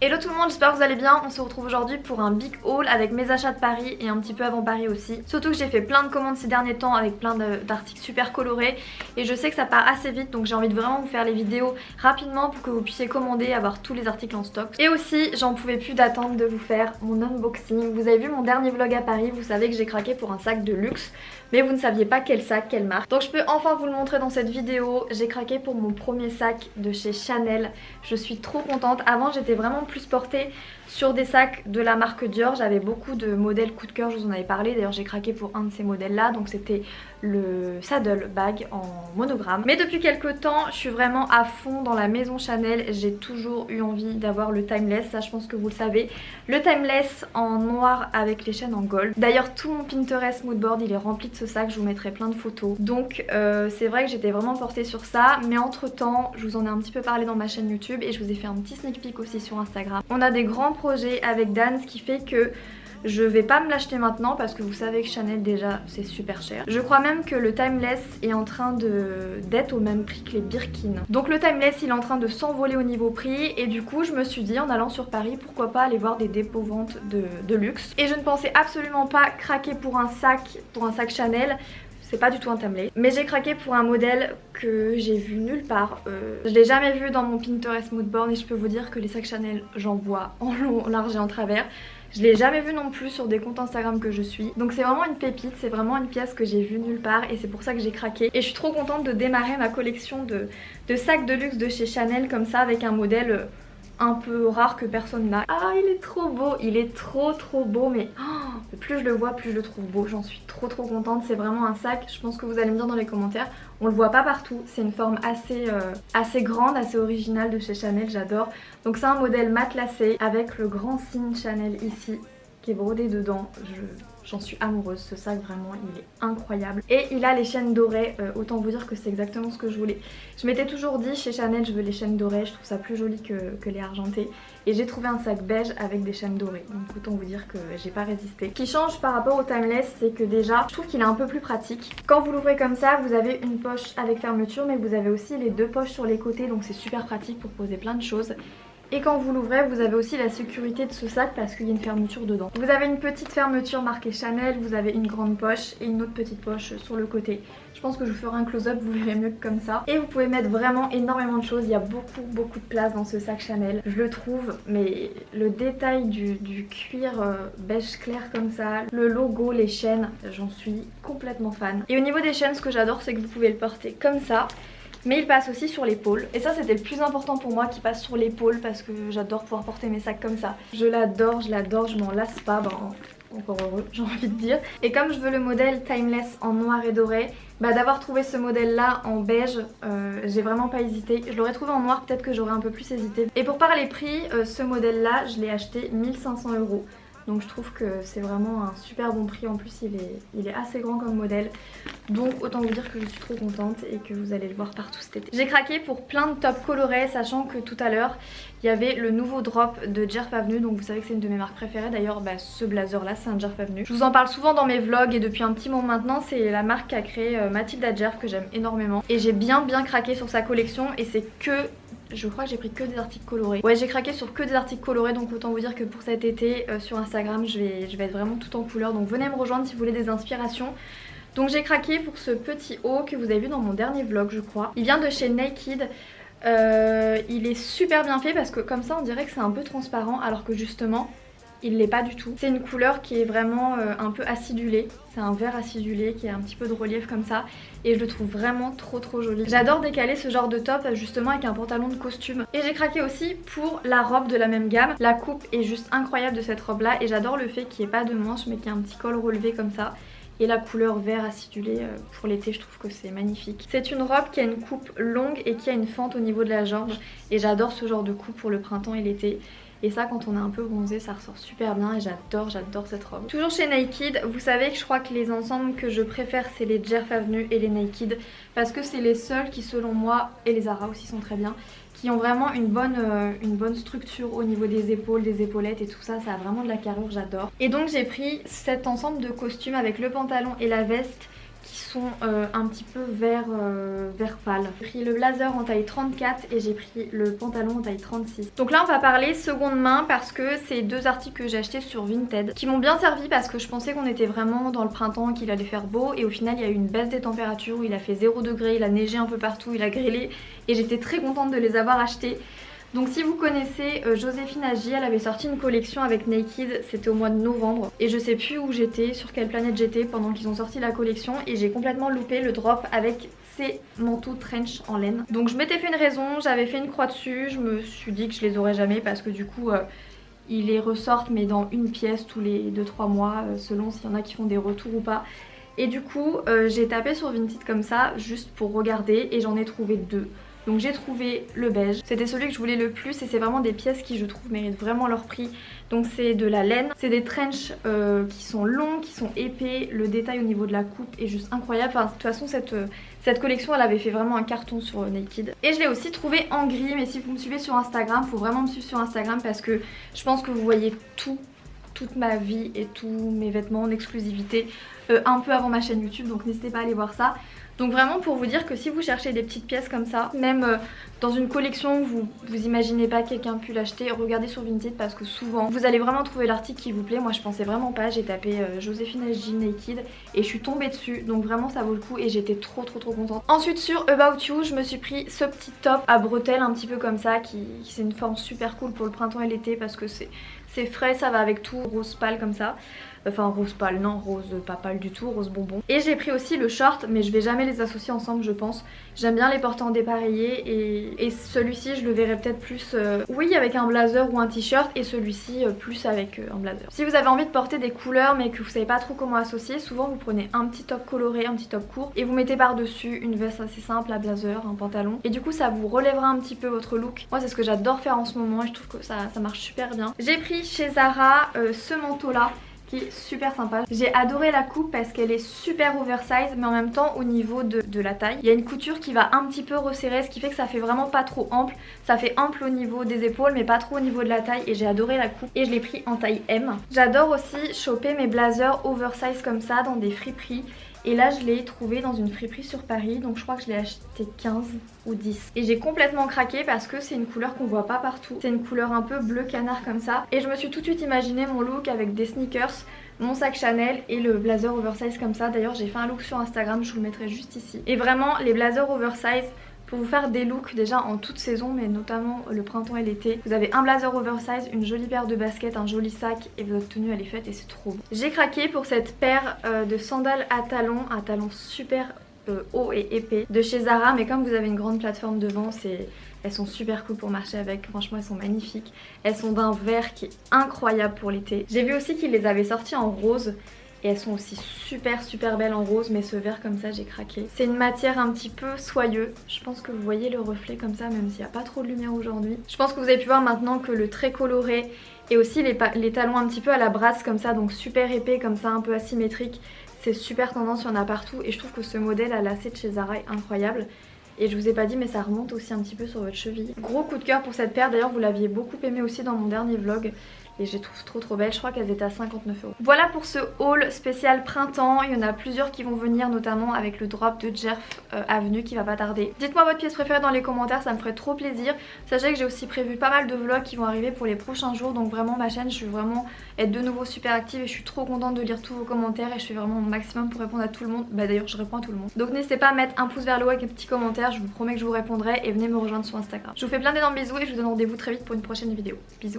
Hello tout le monde, j'espère que vous allez bien. On se retrouve aujourd'hui pour un big haul avec mes achats de Paris et un petit peu avant Paris aussi. Surtout que j'ai fait plein de commandes ces derniers temps avec plein d'articles super colorés et je sais que ça part assez vite, donc j'ai envie de vraiment vous faire les vidéos rapidement pour que vous puissiez commander, avoir tous les articles en stock. Et aussi j'en pouvais plus d'attendre de vous faire mon unboxing. Vous avez vu mon dernier vlog à Paris, vous savez que j'ai craqué pour un sac de luxe, mais vous ne saviez pas quel sac, quelle marque. Donc je peux enfin vous le montrer dans cette vidéo. J'ai craqué pour mon premier sac de chez Chanel. Je suis trop contente. Avant j'étais vraiment plus portée sur des sacs de la marque Dior. J'avais beaucoup de modèles coup de cœur, je vous en avais parlé. D'ailleurs j'ai craqué pour un de ces modèles là. Donc c'était le saddle bag en monogramme. Mais depuis quelques temps je suis vraiment à fond dans la maison Chanel. J'ai toujours eu envie d'avoir le timeless. Ça je pense que vous le savez. Le timeless en noir avec les chaînes en gold. D'ailleurs tout mon Pinterest moodboard il est rempli de ce sac. Je vous mettrai plein de photos. Donc c'est vrai que j'étais vraiment portée sur ça. Mais entre temps je vous en ai un petit peu parlé dans ma chaîne YouTube. Et je vous ai fait un petit sneak peek aussi sur Instagram. On a des grands projets avec Dan, ce qui fait que je vais pas me l'acheter maintenant parce que vous savez que Chanel déjà c'est super cher. Je crois même que le timeless est en train d'être au même prix que les Birkin. Donc le timeless il est en train de s'envoler au niveau prix et du coup je me suis dit en allant sur Paris pourquoi pas aller voir des dépôts ventes de luxe. Et je ne pensais absolument pas craquer pour un sac Chanel. C'est pas du tout un timeless, mais j'ai craqué pour un modèle que j'ai vu nulle part. Je l'ai jamais vu dans mon Pinterest moodboard et je peux vous dire que les sacs Chanel j'en vois en long, en large et en travers. Je l'ai jamais vu non plus sur des comptes Instagram que je suis. Donc c'est vraiment une pépite, c'est vraiment une pièce que j'ai vue nulle part et c'est pour ça que j'ai craqué. Et je suis trop contente de démarrer ma collection de sacs de luxe de chez Chanel comme ça avec un modèle un peu rare que personne n'a. Ah il est trop beau, il est trop beau mais plus je le vois plus je le trouve beau. J'en suis trop contente, c'est vraiment un sac, je pense que vous allez me dire dans les commentaires. On le voit pas partout, c'est une forme assez grande, assez originale de chez Chanel, j'adore. Donc c'est un modèle matelassé avec le grand signe Chanel ici qui est brodé dedans. J'en suis amoureuse, ce sac vraiment il est incroyable. Et il a les chaînes dorées, autant vous dire que c'est exactement ce que je voulais. Je m'étais toujours dit chez Chanel je veux les chaînes dorées, je trouve ça plus joli que les argentées. Et j'ai trouvé un sac beige avec des chaînes dorées, donc autant vous dire que j'ai pas résisté. Ce qui change par rapport au timeless c'est que déjà je trouve qu'il est un peu plus pratique. Quand vous l'ouvrez comme ça vous avez une poche avec fermeture mais vous avez aussi les deux poches sur les côtés donc c'est super pratique pour poser plein de choses. Et quand vous l'ouvrez, vous avez aussi la sécurité de ce sac parce qu'il y a une fermeture dedans. Vous avez une petite fermeture marquée Chanel, vous avez une grande poche et une autre petite poche sur le côté. Je pense que je vous ferai un close-up, vous verrez mieux que comme ça. Et vous pouvez mettre vraiment énormément de choses, il y a beaucoup de place dans ce sac Chanel. Je le trouve, mais le détail du cuir beige clair comme ça, le logo, les chaînes, j'en suis complètement fan. Et au niveau des chaînes, ce que j'adore c'est que vous pouvez le porter comme ça. Mais il passe aussi sur l'épaule et ça c'était le plus important pour moi, qu'il passe sur l'épaule parce que j'adore pouvoir porter mes sacs comme ça. Je l'adore, je m'en lasse pas, encore heureux j'ai envie de dire. Et comme je veux le modèle timeless en noir et doré, d'avoir trouvé ce modèle là en beige, j'ai vraiment pas hésité. Je l'aurais trouvé en noir, peut-être que j'aurais un peu plus hésité. Et pour parler prix, ce modèle là je l'ai acheté 1500 €. Donc je trouve que c'est vraiment un super bon prix, en plus il est assez grand comme modèle. Donc autant vous dire que je suis trop contente et que vous allez le voir partout cet été. J'ai craqué pour plein de tops colorés, sachant que tout à l'heure il y avait le nouveau drop de Jerf Avenue. Donc vous savez que c'est une de mes marques préférées, d'ailleurs ce blazer là c'est un Jerf Avenue. Je vous en parle souvent dans mes vlogs et depuis un petit moment maintenant, c'est la marque qu'a créé Mathilda Jerf que j'aime énormément. Et j'ai bien craqué sur sa collection et c'est que... Je crois que j'ai pris que des articles colorés. Ouais j'ai craqué sur que des articles colorés, donc autant vous dire que pour cet été sur Instagram je vais être vraiment tout en couleur. Donc venez me rejoindre si vous voulez des inspirations. Donc j'ai craqué pour ce petit haut que vous avez vu dans mon dernier vlog je crois. Il vient de chez Naked. Il est super bien fait parce que comme ça on dirait que c'est un peu transparent alors que justement il l'est pas du tout. C'est une couleur qui est vraiment un peu acidulée. C'est un vert acidulé qui a un petit peu de relief comme ça. Et je le trouve vraiment trop joli. J'adore décaler ce genre de top justement avec un pantalon de costume. Et j'ai craqué aussi pour la robe de la même gamme. La coupe est juste incroyable de cette robe là. Et j'adore le fait qu'il n'y ait pas de manche mais qu'il y ait un petit col relevé comme ça. Et la couleur vert acidulé pour l'été, je trouve que c'est magnifique. C'est une robe qui a une coupe longue et qui a une fente au niveau de la jambe. Et j'adore ce genre de coupe pour le printemps et l'été. Et ça quand on est un peu bronzé ça ressort super bien et j'adore cette robe. Toujours chez Naked, vous savez que je crois que les ensembles que je préfère c'est les Jerf Avenue et les Naked. Parce que c'est les seuls qui selon moi, et les Zara aussi sont très bien, qui ont vraiment une bonne structure au niveau des épaules, des épaulettes et tout ça. Ça a vraiment de la carrure, j'adore. Et donc j'ai pris cet ensemble de costumes avec le pantalon et la veste qui sont un petit peu vert pâle. J'ai pris le blazer en taille 34 et j'ai pris le pantalon en taille 36. Donc là on va parler seconde main parce que c'est deux articles que j'ai achetés sur Vinted qui m'ont bien servi parce que je pensais qu'on était vraiment dans le printemps, qu'il allait faire beau, et au final il y a eu une baisse des températures où il a fait 0 degré, il a neigé un peu partout, il a grêlé, et j'étais très contente de les avoir achetés. Donc si vous connaissez Joséphine Agy, elle avait sorti une collection avec Naked, c'était au mois de novembre. Et je sais plus où j'étais, sur quelle planète j'étais pendant qu'ils ont sorti la collection. Et j'ai complètement loupé le drop avec ces manteaux trench en laine. Donc je m'étais fait une raison, j'avais fait une croix dessus, je me suis dit que je les aurais jamais parce que du coup... ils les ressortent mais dans une pièce tous les 2-3 mois selon s'il y en a qui font des retours ou pas. Et du coup j'ai tapé sur Vinted comme ça juste pour regarder et j'en ai trouvé deux. Donc j'ai trouvé le beige, c'était celui que je voulais le plus et c'est vraiment des pièces qui je trouve méritent vraiment leur prix. Donc c'est de la laine, c'est des trench qui sont longs, qui sont épais, le détail au niveau de la coupe est juste incroyable. Enfin de toute façon cette collection elle avait fait vraiment un carton sur Naked. Et je l'ai aussi trouvé en gris, mais si vous me suivez sur Instagram, faut vraiment me suivre sur Instagram parce que je pense que vous voyez toute ma vie et tous mes vêtements en exclusivité un peu avant ma chaîne YouTube, donc n'hésitez pas à aller voir ça. Donc vraiment pour vous dire que si vous cherchez des petites pièces comme ça, même dans une collection où vous imaginez pas que quelqu'un pu l'acheter, regardez sur Vinted parce que souvent vous allez vraiment trouver l'article qui vous plaît. Moi je pensais vraiment pas, j'ai tapé Joséphine Agy Naked et je suis tombée dessus, donc vraiment ça vaut le coup et j'étais trop contente. Ensuite sur About You, je me suis pris ce petit top à bretelles un petit peu comme ça, qui c'est une forme super cool pour le printemps et l'été parce que c'est frais, ça va avec tout, rose pâle comme ça. Enfin rose pâle, non, rose pas pâle du tout, rose bonbon. Et j'ai pris aussi le short, mais je vais jamais les associer ensemble je pense. J'aime bien les porter en dépareillé et celui-ci je le verrai peut-être plus oui avec un blazer ou un t-shirt, et celui-ci plus avec un blazer. Si vous avez envie de porter des couleurs mais que vous savez pas trop comment associer, souvent vous prenez un petit top coloré, un petit top court et vous mettez par dessus une veste assez simple, un blazer, un pantalon, et du coup ça vous relèvera un petit peu votre look. Moi c'est ce que j'adore faire en ce moment et je trouve que ça marche super bien. J'ai pris chez Zara ce manteau là qui est super sympa. J'ai adoré la coupe parce qu'elle est super oversize, mais en même temps au niveau de la taille, il y a une couture qui va un petit peu resserrer, ce qui fait que ça fait vraiment pas trop ample. Ça fait ample au niveau des épaules mais pas trop au niveau de la taille, et j'ai adoré la coupe et je l'ai pris en taille M. J'adore aussi choper mes blazers oversize comme ça dans des friperies. Et là je l'ai trouvé dans une friperie sur Paris, donc je crois que je l'ai acheté 15 ou 10. Et j'ai complètement craqué parce que c'est une couleur qu'on voit pas partout. C'est une couleur un peu bleu canard comme ça. Et je me suis tout de suite imaginé mon look avec des sneakers, mon sac Chanel et le blazer oversize comme ça. D'ailleurs j'ai fait un look sur Instagram, je vous le mettrai juste ici. Et vraiment les blazers oversize, pour vous faire des looks déjà en toute saison, mais notamment le printemps et l'été. Vous avez un blazer oversize, une jolie paire de baskets, un joli sac et votre tenue elle est faite et c'est trop beau. J'ai craqué pour cette paire de sandales à talons, un talon super haut et épais de chez Zara, mais comme vous avez une grande plateforme devant, elles sont super cool pour marcher avec, franchement elles sont magnifiques. Elles sont d'un vert qui est incroyable pour l'été. J'ai vu aussi qu'ils les avaient sorties en rose. Et elles sont aussi super belles en rose, mais ce vert comme ça j'ai craqué. C'est une matière un petit peu soyeuse. Je pense que vous voyez le reflet comme ça, même s'il n'y a pas trop de lumière aujourd'hui. Je pense que vous avez pu voir maintenant que le trait coloré et aussi les talons un petit peu à la brasse comme ça, donc super épais comme ça, un peu asymétrique. C'est super tendance, il y en a partout et je trouve que ce modèle à lacet de chez Zara est incroyable. Et je vous ai pas dit mais ça remonte aussi un petit peu sur votre cheville. Gros coup de cœur pour cette paire, d'ailleurs vous l'aviez beaucoup aimé aussi dans mon dernier vlog. Et je les trouve trop belles, je crois qu'elles étaient à 59 €. Voilà pour ce haul spécial printemps. Il y en a plusieurs qui vont venir, notamment avec le drop de Jerf Avenue qui va pas tarder. Dites-moi votre pièce préférée dans les commentaires, ça me ferait trop plaisir. Sachez que j'ai aussi prévu pas mal de vlogs qui vont arriver pour les prochains jours. Donc vraiment ma chaîne, je vais vraiment être de nouveau super active et je suis trop contente de lire tous vos commentaires. Et je fais vraiment mon maximum pour répondre à tout le monde. Bah d'ailleurs je réponds à tout le monde. Donc n'hésitez pas à mettre un pouce vers le haut avec un petit commentaire, je vous promets que je vous répondrai. Et venez me rejoindre sur Instagram. Je vous fais plein d'énormes bisous et je vous donne rendez-vous très vite pour une prochaine vidéo. Bisous.